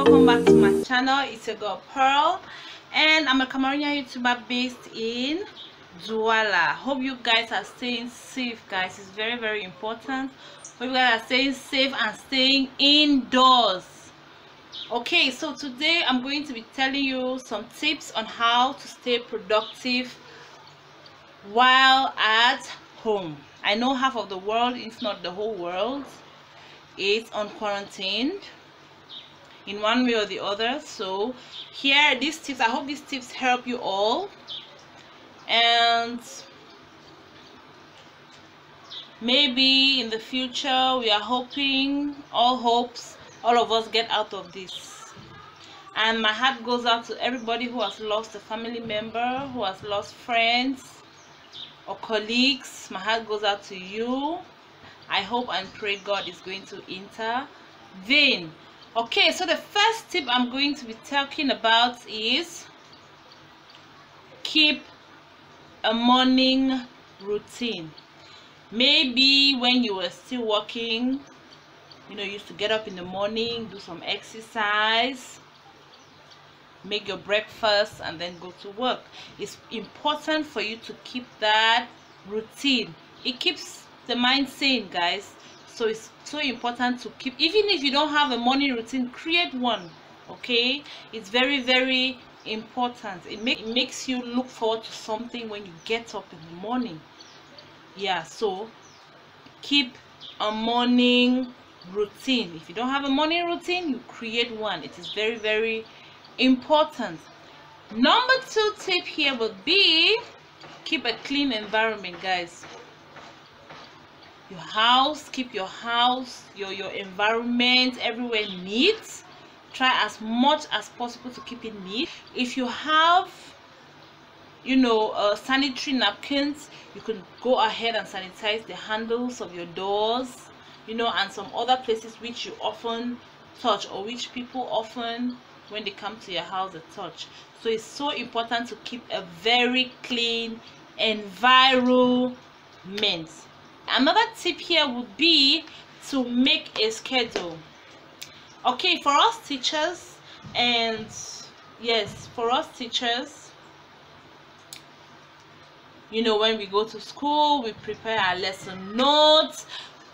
welcome back to my channel. It's your girl Pearl, and I'm a Cameroonian YouTuber based in Douala. Hope you guys are staying safe, guys. It's very important. Hope you guys are staying safe and staying indoors. Okay, so today I'm going to be telling you some tips on how to stay productive while at home. I know half of the world, if not the whole world, is on quarantine in one way or the other. So here are these tips. I hope these tips help you all, and maybe in the future we are hoping, all hopes, all of us get out of this. And my heart goes out to everybody who has lost a family member, who has lost friends or colleagues. My heart goes out to you. I hope and pray God is going to intervene. Okay, so the first tip I'm going to be talking about is keep a morning routine. Maybe when you were still working, you used to get up in the morning, do some exercise, make your breakfast, and then go to work. It's important for you to keep that routine. It keeps the mind sane, guys. So it's so important to keep. Even if you don't have a morning routine, create one. Okay, it's very important. It makes you look forward to something when you get up in the morning. Yeah, so keep a morning routine. If you don't have a morning routine, you create one. It is very important. Number 2 tip here would be keep a clean environment, guys. Your house, keep your house, your environment, everywhere neat. Try as much as possible to keep it neat. If you have sanitary napkins, you can go ahead and sanitize the handles of your doors, and some other places which you often touch, or which people often, when they come to your house, they touch. So it's so important to keep a very clean environment. Another tip here would be to make a schedule. Okay, for us teachers, and yes, for us teachers, when we go to school, we prepare our lesson notes,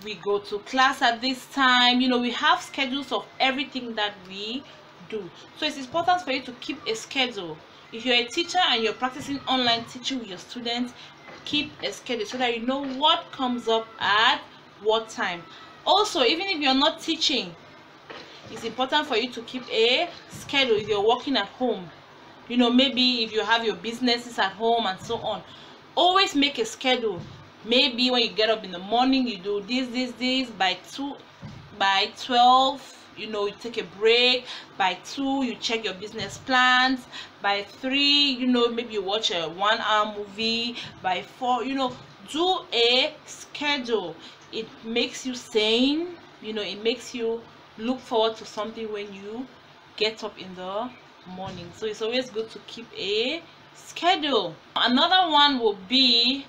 we go to class at this time, we have schedules of everything that we do. So it's important for you to keep a schedule. If you're a teacher and you're practicing online teaching with your students, keep a schedule so that you know what comes up at what time. Also, even if you're not teaching, it's important for you to keep a schedule. If you're working at home, maybe if you have your businesses at home and so on, always make a schedule. Maybe when you get up in the morning, you do this by 12, you take a break. By 2, you check your business plans. By 3, maybe you watch a 1-hour movie. By 4, do a schedule. It makes you sane. It makes you look forward to something when you get up in the morning. So it's always good to keep a schedule. Another one will be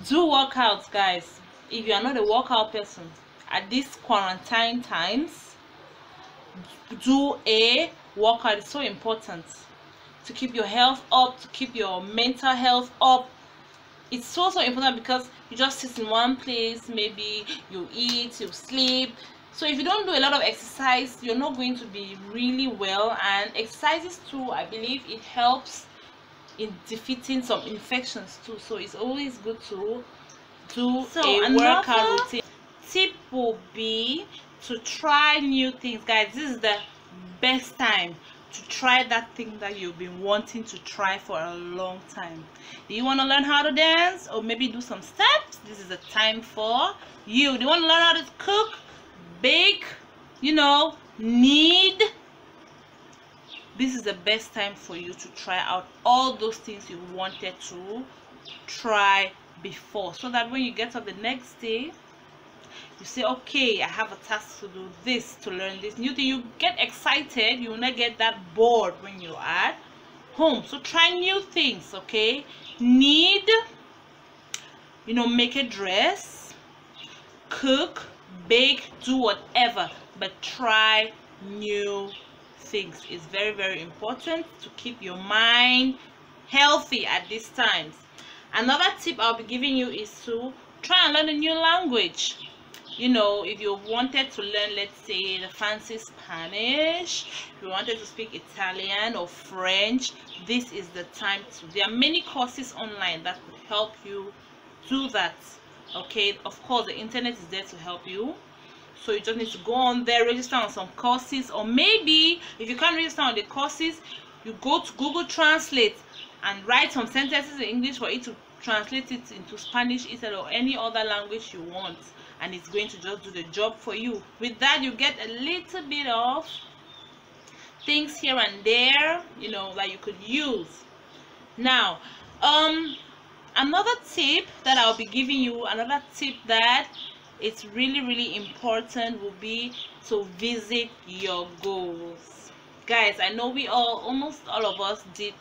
do workouts, guys. If you are not a workout person at these quarantine times, do a workout. It's so important to keep your health up, to keep your mental health up. It's so important, because you just sit in one place, maybe you eat, you sleep. So if you don't do a lot of exercise, you're not going to be really well. And exercises too, I believe it helps in defeating some infections too. So it's always good to do a workout routine. Tip will be to try new things, guys. This is the best time to try that thing that you've been wanting to try for a long time. Do you want to learn how to dance, or maybe do some steps? This is the time for you. Do you want to learn how to cook, bake, knead? This is the best time for you to try out all those things you wanted to try before, so that when you get up the next day, you say, okay, I have a task to do this, to learn this new thing. You get excited. You will not get that bored when you're at home. So try new things. Okay, knead, make a dress, cook, bake, do whatever, but try new things is very, very important to keep your mind healthy at these times. Another tip I'll be giving you is to try and learn a new language. You know, if you wanted to learn, let's say, the fancy Spanish, if you wanted to speak Italian or French, this is the time to. There are many courses online that will help you do that. Okay, of course, the internet is there to help you. So you just need to go on there, register on some courses, or maybe if you can't register on the courses, you go to Google Translate and write some sentences in English for it to translate it into Spanish, Italian, or any other language you want, and it's going to just do the job for you. With that, you get a little bit of things here and there, you know, that you could use. Now, another tip that I'll be giving you, another tip that it's really, really important, will be to visit your goals. Guys, I know almost all of us did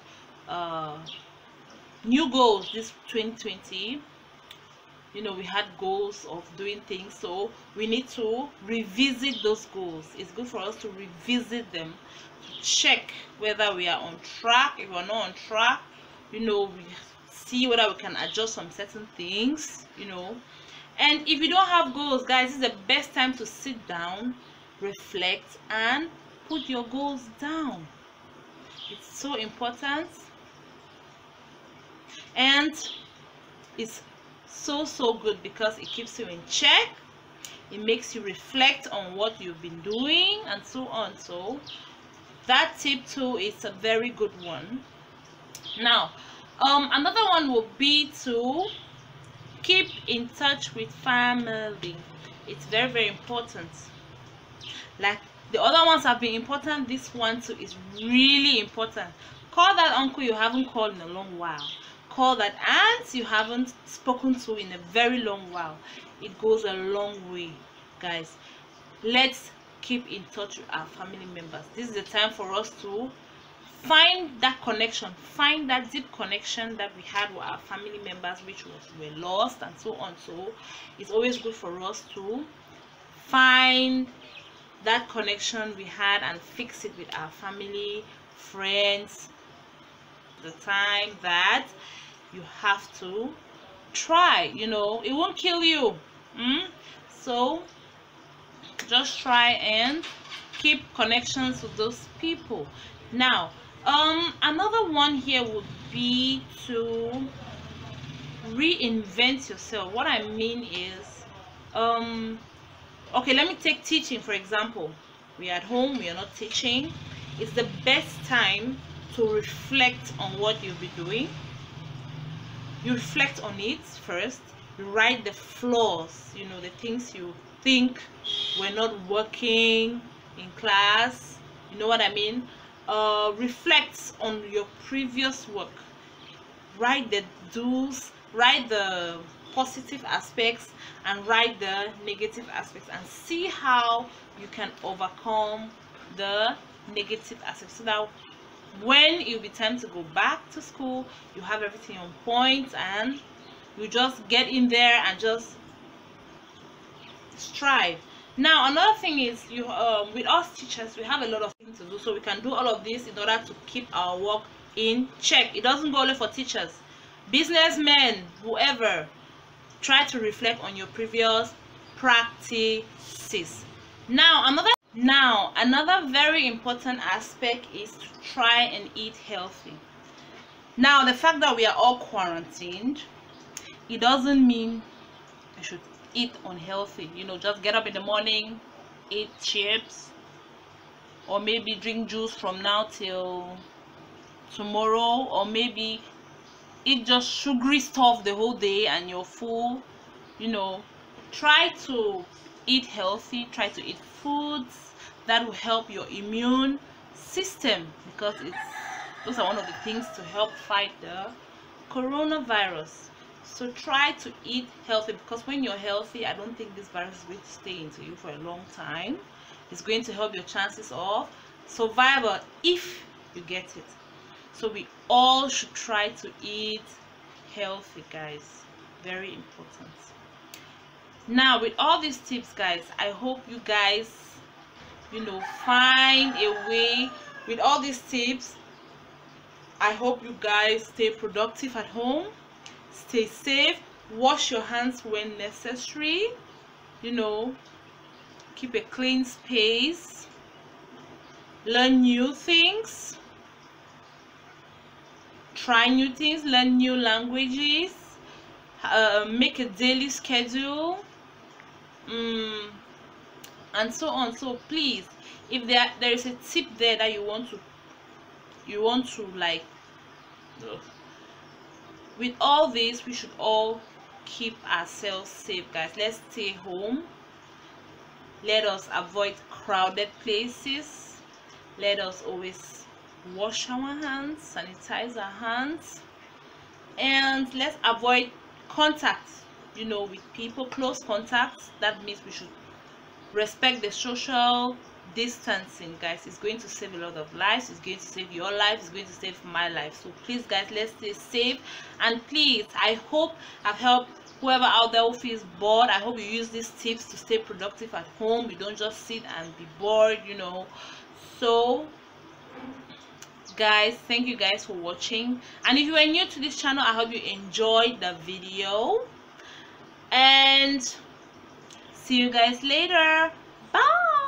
new goals this 2020. You know, we had goals of doing things, so we need to revisit those goals. It's good for us to revisit them, to check whether we are on track. If we're not on track, you know, we see whether we can adjust some certain things, you know. And if you don't have goals, guys, this is the best time to sit down, reflect, and put your goals down. It's so important, and it's so good because it keeps you in check. It makes you reflect on what you've been doing and so on. So that tip too is a very good one. Now, another one will be to keep in touch with family. It's very, very important. Like the other ones have been important, this one too is really important. Call that uncle you haven't called in a long while. Call that aunt you haven't spoken to in a very long while. It goes a long way, guys. Let's keep in touch with our family members. This is the time for us to find that connection, find that deep connection that we had with our family members, which were lost and so on. So it's always good for us to find that connection we had and fix it with our family, friends. The time that you have to try, you know, it won't kill you. So just try and keep connections with those people. Now, another one here would be to reinvent yourself. What I mean is, okay, let me take teaching for example. We're at home, we are not teaching. It's the best time to reflect on what you'll be doing. You reflect on it first. You write the flaws, you know, the things you think were not working in class, you know what I mean. Reflect on your previous work. Write the do's, write the positive aspects, and write the negative aspects, and see how you can overcome the negative aspects, so that when it'll be time to go back to school, you have everything on point and you just get in there and just strive. Now, another thing is, you with us teachers, we have a lot of things to do, so we can do all of this in order to keep our work in check. It doesn't go only for teachers, businessmen, whoever. Try to reflect on your previous practices. Now, another very important aspect is to try and eat healthy. Now, the fact that we are all quarantined, it doesn't mean you should eat unhealthy. You know, just get up in the morning, eat chips, or maybe drink juice from now till tomorrow, or maybe eat just sugary stuff the whole day and you're full. You know, try to eat healthy, try to eat foods that will help your immune system, because those are one of the things to help fight the coronavirus. So try to eat healthy, because when you're healthy, I don't think this virus is going to stay into you for a long time. It's going to help your chances of survival if you get it. So we all should try to eat healthy, guys. Very important. Now, with all these tips, guys, I hope you guys find a way. With all these tips, I hope you guys stay productive at home, stay safe, wash your hands when necessary, keep a clean space, learn new things, try new things, learn new languages, make a daily schedule, and so on. So please, if there is a tip there that you want to like, with all this, we should all keep ourselves safe, guys. Let's stay home. Let us avoid crowded places. Let us always wash our hands, sanitize our hands, and let's avoid contact with people, close contacts. That means we should respect the social distancing, guys. It's going to save a lot of lives. It's going to save your life. It's going to save my life. So please, guys, let's stay safe. And please, I hope I've helped whoever out there who feels bored. I hope you use these tips to stay productive at home. You don't just sit and be bored, So guys, thank you guys for watching. And if you are new to this channel, I hope you enjoyed the video, and see you guys later. Bye.